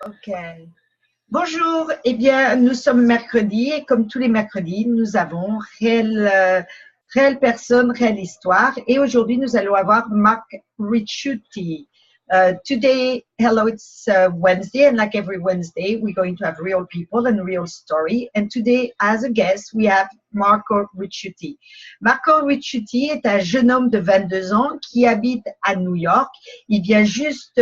Ok. Bonjour, eh bien, nous sommes mercredi et comme tous les mercredis, nous avons réelle personne, réelle histoire. Et aujourd'hui, nous allons avoir Mark Ricciuti. Today, hello, it's Wednesday, and like every Wednesday, we're going to have real people and real story. And today, as a guest, we have Marco Ricciuti. Marco Ricciuti est un jeune homme de 22 ans qui habite à New York. Il vient juste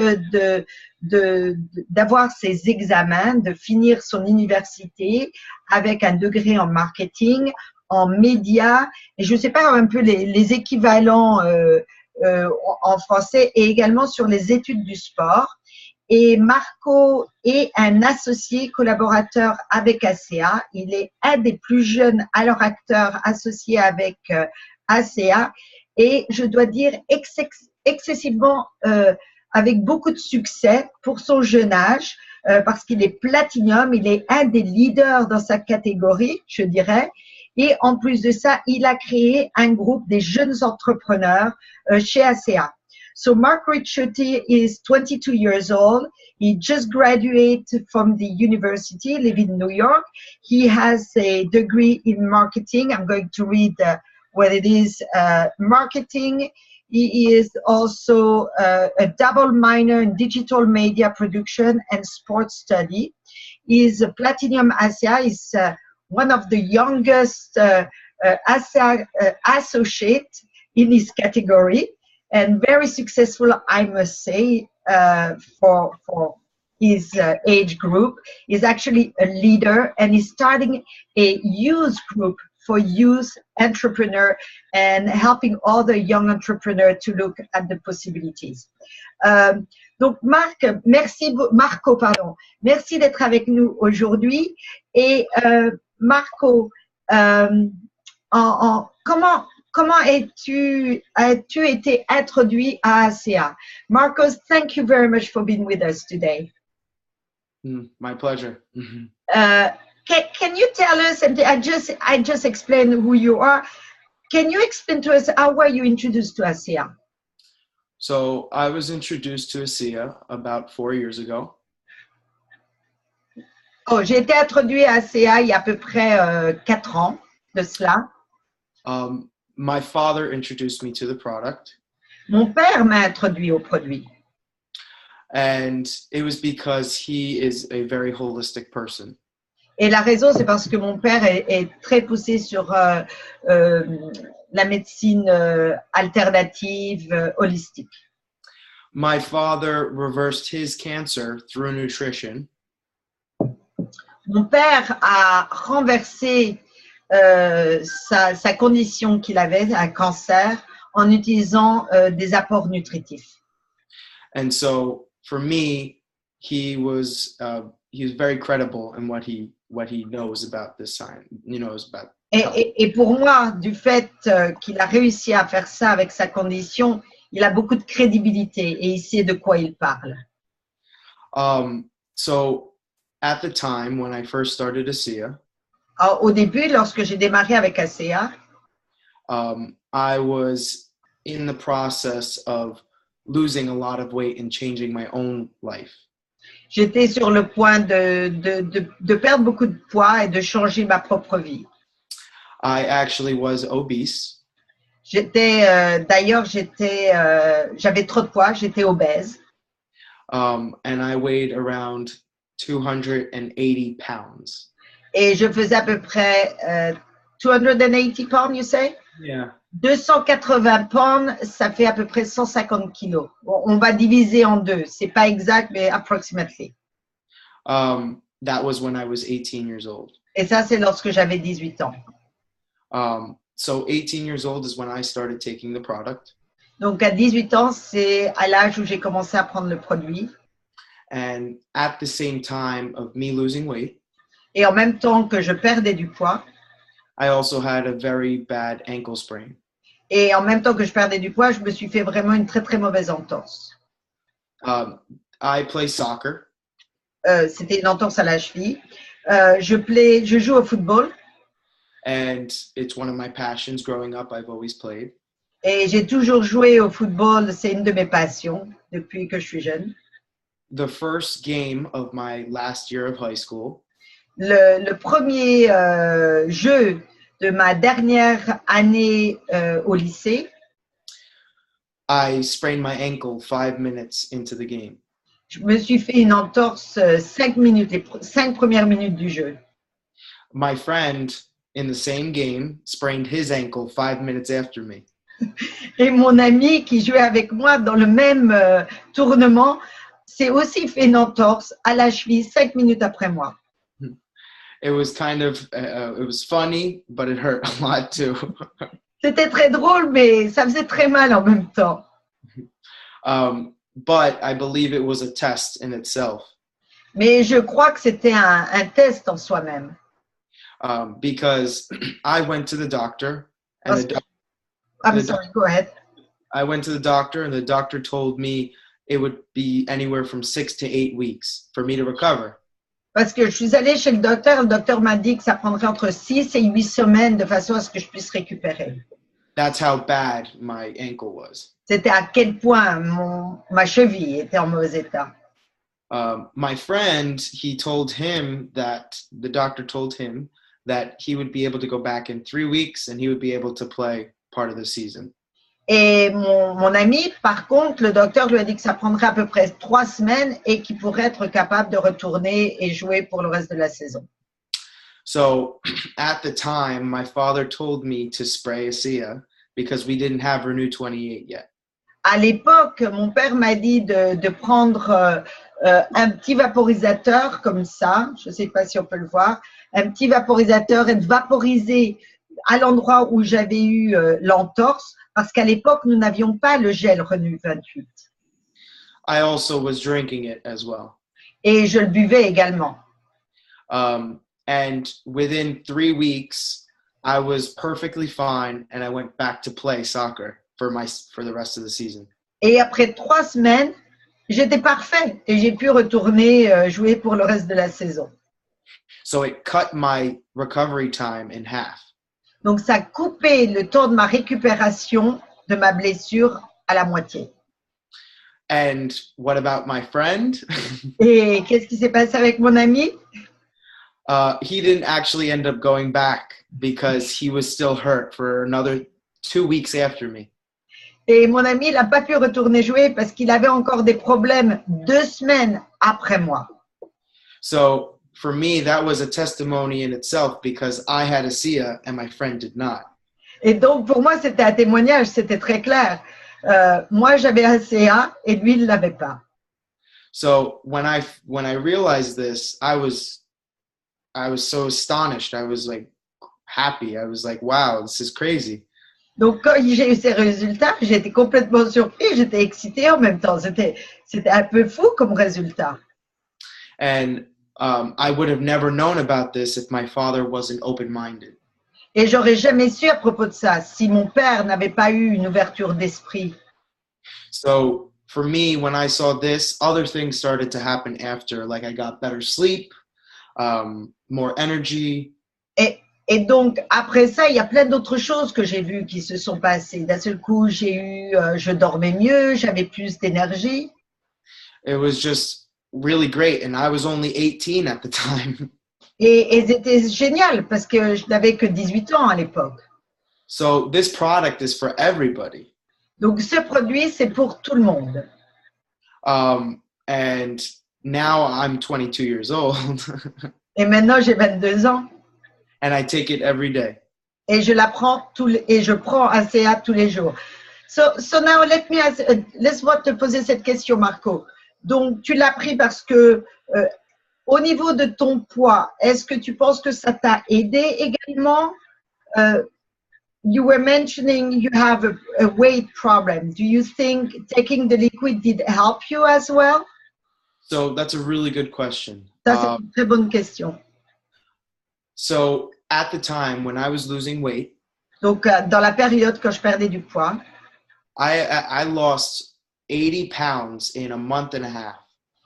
d'avoir ses examens, de finir son université avec un degré en marketing, en médias, et je ne sais pas un peu les équivalents en français, et également sur les études du sport. Et Marco est un associé collaborateur avec ACA. Il est un des plus jeunes alors acteurs associés avec ACA, et je dois dire excessivement avec beaucoup de succès pour son jeune âge, parce qu'il est platinum, il est un des leaders dans sa catégorie, je dirais. Et en plus de ça, il a créé un groupe des jeunes entrepreneurs chez ACA. So Mark Ricciuti is 22 years old. He just graduated from the university, living in New York. He has a degree in marketing. I'm going to read what it is, marketing. He is also a double minor in digital media production and sports study. He is a platinum ASEA. He's one of the youngest ASEA associate in his category, and very successful, I must say, for his age group. He's actually a leader, and he's starting a youth group for youth entrepreneur and helping other young entrepreneurs to look at the possibilities. Donc Marco, pardon, merci d'être avec nous aujourd'hui. Et Marco, comment as-tu été introduit à ACA? Marcos, thank you very much for being with us today. My pleasure. Can you tell us, and I just explained who you are. Can you explain to us how were you introduced to ACA? So I was introduced to ACA about 4 years ago. Oh, j'ai été introduit à ACA il y a à peu près 4 ans de cela. My father introduced me to the product. Mon père m'a introduit au produit. And it was because he is a very holistic person. Et la raison, c'est parce que mon père est très poussé sur la médecine alternative, holistique. My father reversed his cancer through nutrition. Mon père a renversé sa condition qu'il avait, un cancer, en utilisant des apports nutritifs. And so, for me, he was very credible in what he knows about this science. He knows about. Et pour moi, du fait qu'il a réussi à faire ça avec sa condition, il a beaucoup de crédibilité et il sait de quoi il parle. So, at the time when I first started ACA, au début, lorsque j'ai démarré avec ACA, I was in the process of losing a lot of weight and changing my own life. J'étais sur le point de perdre beaucoup de poids et de changer ma propre vie. I actually was obese. D'ailleurs, j'avais trop de poids, j'étais obèse. And I weighed around 280 pounds. Et je faisais à peu près 280 pounds, you say? Yeah. 280 pounds, ça fait à peu près 150 kilos. Bon, on va diviser en deux. C'est pas exact, mais approximately. That was when I was 18 years old. Et ça, c'est lorsque j'avais 18 ans. So 18 years old is when I started taking the product. Donc à 18 ans, c'est à l'âge où j'ai commencé à prendre le produit. And at the same time of me losing weight, et en même temps que je perdais du poids, I also had a very bad ankle sprain. Et en même temps que je perdais du poids, je me suis fait vraiment une très très mauvaise entorse. I play soccer. C'était une entorse à la cheville. Je joue au football. And it's one of my passions. Growing up, I've always played. Et j'ai toujours joué au football. C'est une de mes passions depuis que je suis jeune. the first game of my last year of high school, Le premier jeu de ma dernière année au lycée, I sprained my ankle 5 minutes into the game. je me suis fait une entorse 5 minutes, les 5 premières minutes du jeu. My friend in the same game sprained his ankle 5 minutes after me. Et mon ami qui jouait avec moi dans le même tournement s'est aussi fait une entorse à la cheville 5 minutes après moi. It was kind of, it was funny, but it hurt a lot too. C'était très drôle, mais ça faisait très mal en même temps. But I believe it was a test in itself. Mais je crois que c'était un test en soi-même. Because I went to the doctor and I'm sorry, go ahead. I went to the doctor and the doctor told me it would be anywhere from 6 to 8 weeks for me to recover. Parce que je suis allée chez le docteur m'a dit que ça prendrait entre 6 et 8 semaines de façon à ce que je puisse récupérer. That's how bad my ankle was. C'était à quel point ma cheville était en mauvais état. My friend, the doctor told him that he would be able to go back in 3 weeks and he would be able to play part of the season. Et mon ami, par contre, le docteur lui a dit que ça prendrait à peu près 3 semaines et qu'il pourrait être capable de retourner et jouer pour le reste de la saison. So at the time, my father told me to spray ASEA because we didn't have Renew 28 yet. À l'époque, mon père m'a dit de prendre un petit vaporisateur comme ça, je ne sais pas si on peut le voir, un petit vaporisateur et de vaporiser à l'endroit où j'avais eu l'entorse, parce qu'à l'époque, nous n'avions pas le gel Renew 28. I also was drinking it as well. Et je le buvais également. And within 3 weeks, I was perfectly fine and I went back to play soccer for the rest of the season. Et après 3 semaines, j'étais parfait et j'ai pu retourner jouer pour le reste de la saison. So it cut my recovery time in half. Donc ça a coupé le temps de ma récupération de ma blessure à la moitié. And what about my friend? Et qu'est-ce qui s'est passé avec mon ami? He didn't actually end up going back because he was still hurt for another 2 weeks after me. Et mon ami, il n'a pas pu retourner jouer parce qu'il avait encore des problèmes 2 semaines après moi. So for me, that was a testimony in itself because I had ASEA and my friend did not. Et donc, pour moi, c'était un témoignage, c'était très clair. Moi, j'avais ASEA et lui, il ne l'avait pas. So when I realized this, I was so astonished. I was like happy. I was like, wow, this is crazy. Donc, quand j'ai eu ces résultats, j'étais complètement surpris, j'étais excitée en même temps. C'était un peu fou comme résultat. And I would have never known about this if my father wasn't open-minded. Et j'aurais jamais su à propos de ça si mon père n'avait pas eu une ouverture d'esprit. So for me, when I saw this, other things started to happen after. Like I got better sleep, more energy. Et donc, après ça, il y a plein d'autres choses que j'ai vues qui se sont passées. D'un seul coup, je dormais mieux, j'avais plus d'énergie. It was just really great. And I was only 18 at the time. Et c'était génial parce que je n'avais que 18 ans à l'époque. So this product is for everybody. Donc, ce produit, c'est pour tout le monde. And now I'm 22 years old. Et maintenant, j'ai 22 ans. And I take it every day. Et je prends ASEA tous les jours. So now laisse-moi te poser cette question, Marco. Donc, tu l'as pris parce que au niveau de ton poids, est-ce que tu penses que ça t'a aidé également? You were mentioning you have a weight problem. Do you think taking the liquid did help you as well? So that's a really good question. Ça, c'est une très bonne question. So at the time when I was losing weight, donc dans la période quand je perdais du poids, I lost 80 pounds in a month and a half.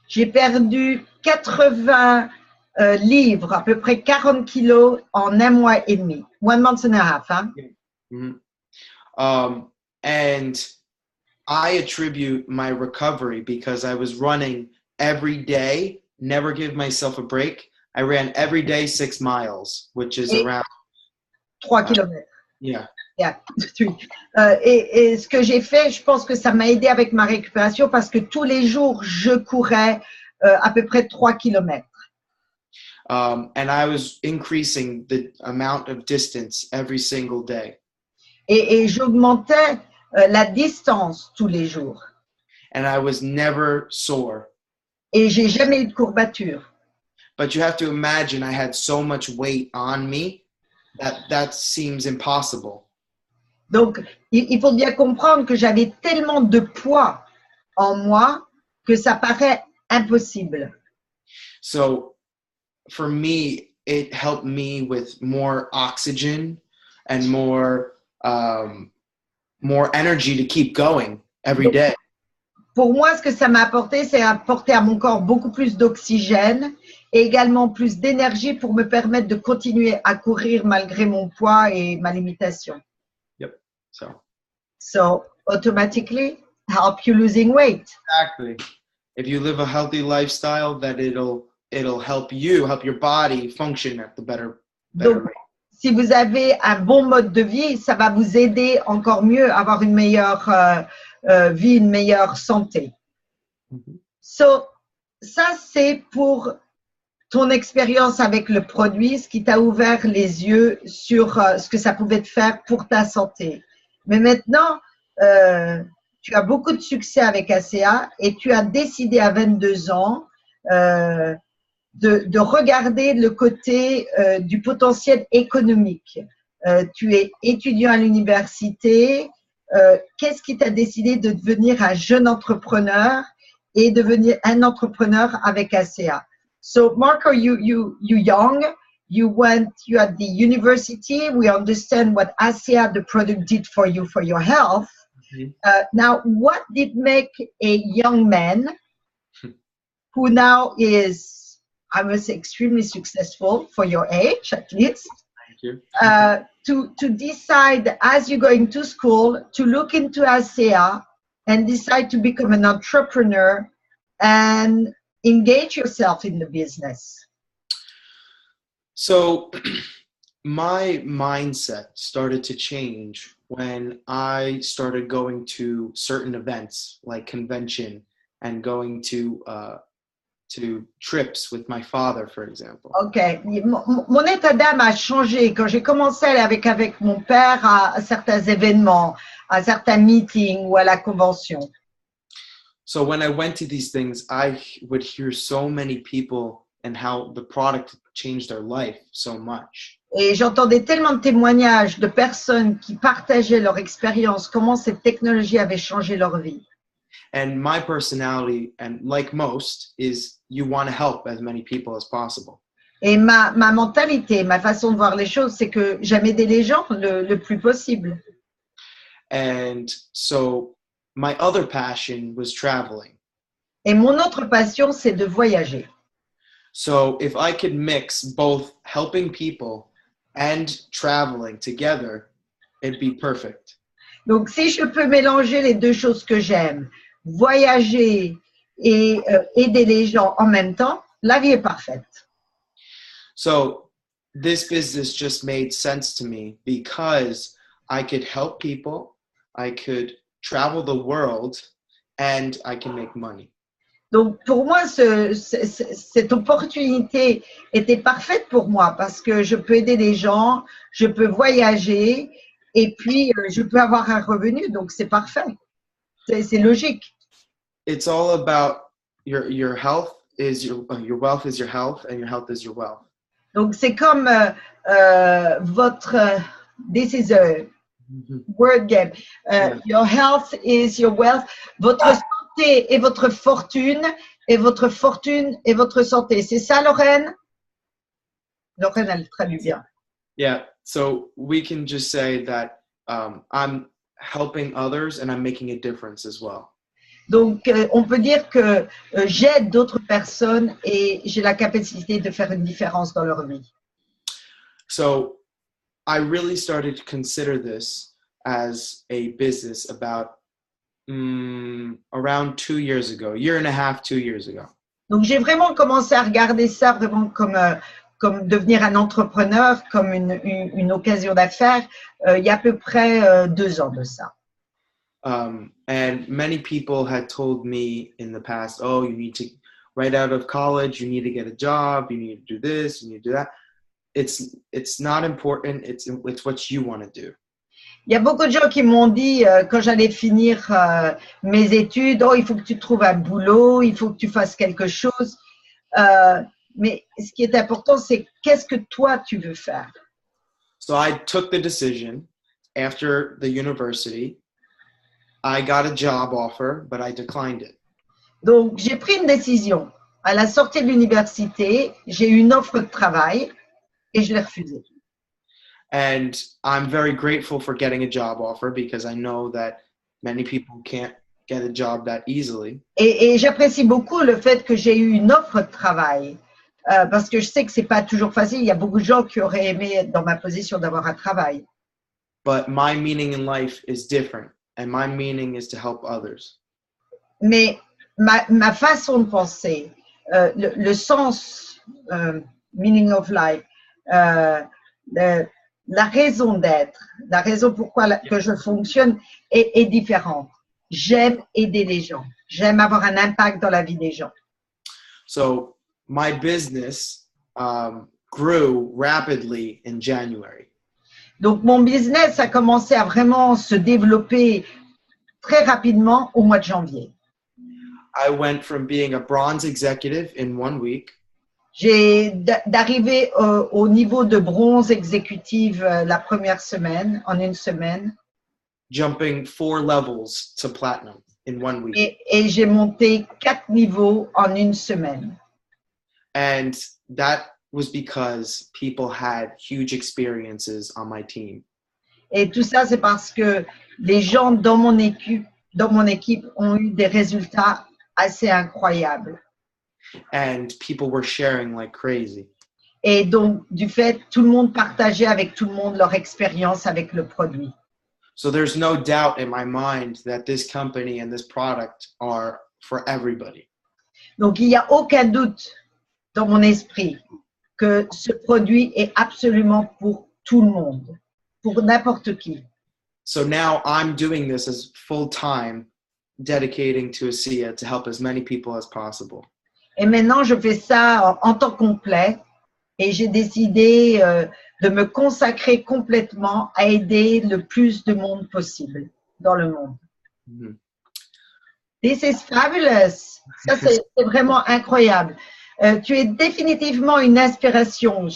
J'ai perdu 80 livres, à peu près 40 kilos en 1 mois et demi. 1 month and a half, hein? And I attribute my recovery because I was running every day, never give myself a break. I ran every day 6 miles, which is Et around, 3 kilomètres. yeah. Yeah. Et ce que j'ai fait, je pense que ça m'a aidé avec ma récupération parce que tous les jours, je courais à peu près 3 kilomètres. And I was increasing the amount of distance every single day. Et j'augmentais la distance tous les jours. And I was never sore. Et j'ai jamais eu de courbature. But you have to imagine I had so much weight on me that seems impossible. Donc, il faut bien comprendre que j'avais tellement de poids en moi que ça paraît impossible. So for me, it helped me with more oxygen and more energy to keep going every day. Pour moi, ce que ça m'a apporté, c'est apporter à mon corps beaucoup plus d'oxygène et également plus d'énergie pour me permettre de continuer à courir malgré mon poids et ma limitation. Yep. So automatically help you losing weight. Exactly. If you live a healthy lifestyle, that it'll help you, help your body function at the better Donc, rate. si vous avez un bon mode de vie, ça va vous aider encore mieux à avoir une meilleure vie, une meilleure santé. Mm-hmm. So, ça, c'est pour ton expérience avec le produit, ce qui t'a ouvert les yeux sur ce que ça pouvait te faire pour ta santé. Mais maintenant, tu as beaucoup de succès avec ACA et tu as décidé à 22 ans de regarder le côté du potentiel économique. Tu es étudiant à l'université. Qu'est-ce qui t'a décidé de devenir un jeune entrepreneur et devenir un entrepreneur avec ACA? So, Marco, you young, you at the university. We understand what ACA, the product, did for you for your health. Mm-hmm. Now, what did make a young man who now is, I must say, extremely successful for your age, at least, Thank you. to decide as you're going to school to look into ASEA and decide to become an entrepreneur and engage yourself in the business? So my mindset started to change when I started going to certain events like convention and going to trips with my father, for example. Ok. Mon état d'âme a changé quand j'ai commencé à aller avec mon père à certains événements, à certains meetings ou à la convention. So when I went to these things, I would hear so many people and how the product changed their life so much. Et j'entendais tellement de témoignages de personnes qui partageaient leur expérience, comment cette technologie avait changé leur vie. And my personality, and like most, is you want to help as many people as possible. Et ma mentalité, ma façon de voir les choses, c'est que j'aime aider les gens le plus possible. And so my other passion was traveling. Et mon autre passion, c'est de voyager. So if I could mix both helping people and traveling together, it'd be perfect. Donc, si je peux mélanger les deux choses que j'aime, voyager et aider les gens en même temps, la vie est parfaite. So this business just made sense to me because I could help people, I could travel the world, and I can make money. Donc, pour moi, cette opportunité était parfaite pour moi parce que je peux aider les gens, je peux voyager et puis je peux avoir un revenu. Donc, c'est parfait. C'est logique. It's all about your health is your wealth is your health and your health is your wealth. Donc, c'est comme votre this is a word game. Your health is your wealth. Votre santé est votre fortune et votre fortune est votre santé. C'est ça, Lorraine? Lorraine, elle traduit bien. Yeah. So we can just say that I'm helping others and I'm making a difference as well. Donc, on peut dire que j'aide d'autres personnes et j'ai la capacité de faire une différence dans leur vie. So I really started to consider this as a business about around 2 years ago, year and a half, 2 years ago. Donc, j'ai vraiment commencé à regarder ça vraiment comme devenir un entrepreneur, comme une occasion d'affaires, il y a à peu près 2 ans de ça. And many people had told me in the past, oh, you need to, right out of college, you need to get a job, you need to do this, you need to do that. It's not important, it's what you want to do. Il y a beaucoup de gens qui m'ont dit, quand j'allais finir mes études, oh, il faut que tu trouves un boulot, il faut que tu fasses quelque chose. Mais ce qui est important, c'est qu'est-ce que toi, tu veux faire. So I took the decision after the university. I got a job offer, but I declined it. Donc, j'ai pris une décision. À la sortie de l'université, j'ai eu une offre de travail et je l'ai refusée. And I'm very grateful for getting a job offer because I know that many people can't get a job that easily. Et j'apprécie beaucoup le fait que j'ai eu une offre de travail parce que je sais que c'est pas toujours facile. Il y a beaucoup de gens qui auraient aimé être dans ma position d'avoir un travail. But my meaning in life is different, and my meaning is to help others. Mais ma façon de penser, le sens, meaning of life, la raison d'être, la raison pourquoi que je fonctionne est différente. J'aime aider les gens. J'aime avoir un impact dans la vie des gens. So my business grew rapidly in January. Donc, mon business a commencé à vraiment se développer très rapidement au mois de janvier. I went from being a bronze executive in 1 week J'ai d'arriver au niveau de bronze exécutive la première semaine, en une semaine. jumping 4 levels to platinum in 1 week. Et j'ai monté 4 niveaux en une semaine. And that was because people had huge experiences on my team. Et tout ça, c'est parce que les gens dans mon équipe ont eu des résultats assez incroyables. And people were sharing like crazy. Et donc, du fait, tout le monde partageait avec tout le monde leur expérience avec le produit. So there's no doubt in my mind that this company and this product are for everybody. Donc, il n'y a aucun doute dans mon esprit que ce produit est absolument pour tout le monde, pour n'importe qui. So now I'm doing this as full-time, dedicating to ASEA to help as many people as possible. Et maintenant, je fais ça en temps complet et j'ai décidé de me consacrer complètement à aider le plus de monde possible dans le monde. Mm-hmm. This is fabulous. Ça, c'est vraiment incroyable. Tu es définitivement une inspiration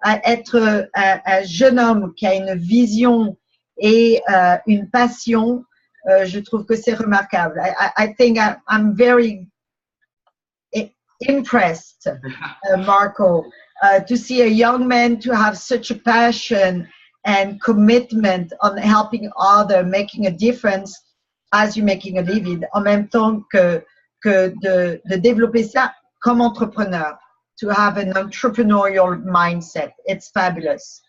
à être un jeune homme qui a une vision et une passion. Je trouve que c'est remarquable. I think I'm very impressed, Marco, to see a young man to have such a passion and commitment on helping others, making a difference as you're making a living, en même temps que de développer ça comme entrepreneur, to have an entrepreneurial mindset. It's fabulous.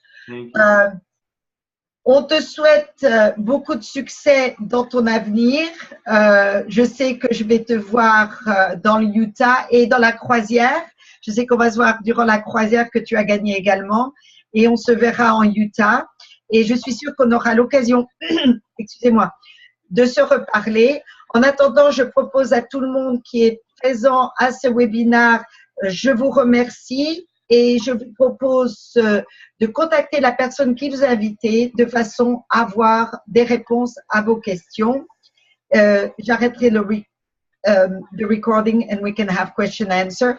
On te souhaite beaucoup de succès dans ton avenir. Je sais que je vais te voir dans le Utah et dans la croisière. Je sais qu'on va se voir durant la croisière que tu as gagnée également. Et on se verra en Utah. Et je suis sûre qu'on aura l'occasion, excusez-moi, de se reparler. En attendant, je propose à tout le monde qui est présent à ce webinaire, je vous remercie. Et je vous propose de contacter la personne qui vous a invité de façon à avoir des réponses à vos questions. J'arrêterai the recording and we can have question and answer.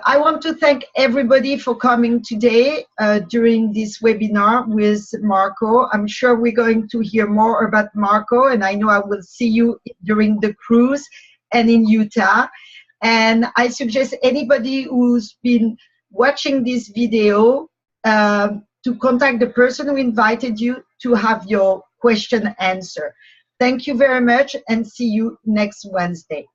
I want to thank everybody for coming today during this webinar with Marco. I'm sure we're going to hear more about Marco, and I know I will see you during the cruise and in Utah. And I suggest anybody who's been watching this video to contact the person who invited you to have your question answered. Thank you very much and see you next Wednesday.